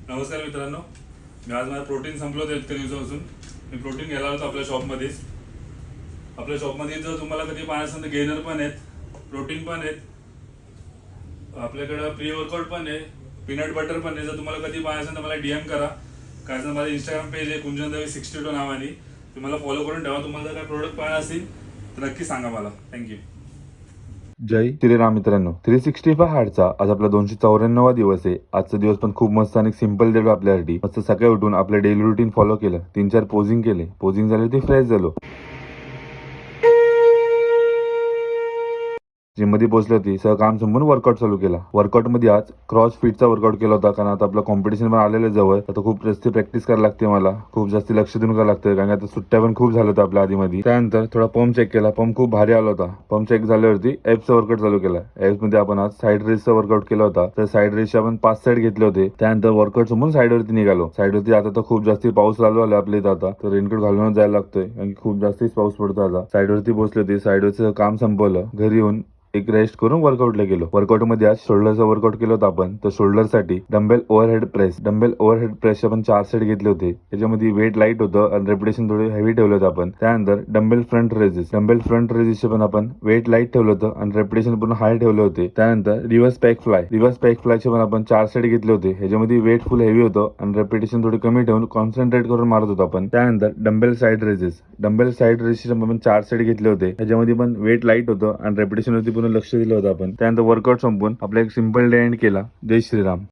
नमस्कार मित्रांनो, मी आज माझं प्रोटीन संपलं होतं इतक्या दिवसापासून. मी प्रोटीन घ्यायला होतो आपल्या शॉपमध्येच. आपल्या शॉपमध्ये जर तुम्हाला कधी पाहायचं असेल तर गेनर पण आहेत, प्रोटीन पण आहेत, आपल्याकडं प्री वर्कआउट पण आहे, पीनट बटर पण आहे. जर तुम्हाला कधी पाहायचं असेल तर मला DM करा. काय तर माझं इंस्टाग्राम पेज आहे कुंजन62 नावाने, तुम्हाला फॉलो करून ठेवा. तुम्हाला जर काय प्रोडक्ट पाहिजे असतील तर नक्की सांगा मला. थँक्यू. जय श्रीराम मित्रांनो. 365 हार्टचा आज आपला 294वा दिवस आहे. आजचा दिवस पण खूप मस्त आणि सिंपल गेलो आपल्यासाठी. मस्त सकाळी उठून आपलं डेली रुटीन फॉलो केलं, 3-4 पोजिंग केले. पोजिंग झाले ते फ्रेश झालो. जिम मध्ये पोहोचली होती, सगळं काम संपून वर्कआउट चालू केला. वर्कआउट मध्ये आज क्रॉस फिटचा वर्कआउट केला होता, कारण आता आपलं कॉम्पिटिशन पण आलेलं जवळ. आता खूप जास्त प्रॅक्टिस करायला लागते, मला खूप जास्त लक्ष देऊन करायला लागतं, कारण आता सुट्ट्या पण खूप झाल्या होत्या आपल्या आधीमध्ये. त्यानंतर थोडा पंप चेक केला, पंप खूप भारी आला होता. पंप चेक झाल्यावरती एप्सचा वर्कआउट चालू केला. एप्स मध्ये आपण आज साईड रेसचा वर्कआउट केला होता. तर साईड रेसचे आपण 5 सेट घेतले होते. त्यानंतर वर्कआउट संपून साईडवरती निघालो. साईडवरती आता तर खूप जास्त पाऊस चालू आला आपल्या इथं आता, तर रेनकोट घालूनच जायला लागतोय, कारण खूप जास्तच पाऊस पडतो आता. साईडवरती पोहोचले होते, साईडवरचं काम संपवलं. घरी येऊन एक रेस्ट करून वर्कआउटला गेलो. वर्कआउट मध्ये आज शोल्डरचा वर्कआउट केला होता आपण. तर शोल्डर साठी डंबेल ओव्हरहेड प्रेस आपण 4 सेट घेतले होते. त्याच्यामध्ये वेट लाईट होतं आणि रेपिटेशन थोडे हेवी ठेवलं होतं आपण. त्यानंतर डंबेल फ्रंट रेजिस पण आपण वेट लाईट ठेवलं होतं आणि रेपिटेशन पूर्ण हाय ठेवले होते. त्यानंतर रिव्हर्स पॅक फ्लायचे पण आपण 4 सेट घेतले होते. ह्याच्यामध्ये वेट फुल हेवी होतं आणि रेपिटेशन थोडी कमी ठेवून कॉन्सन्ट्रेट करून मारत होतो आपण. त्यानंतर डंबेल साईड रेजिस आपण 4 सेट घेतले होते. ह्याच्यामध्ये पण वेट लाईट होतं आणि रेपिटेशन वरती लक्ष दिलं होतं आपण. त्यानंतर वर्कआउट संपून आपला एक सिंपल डे एंड केला. जय श्रीराम.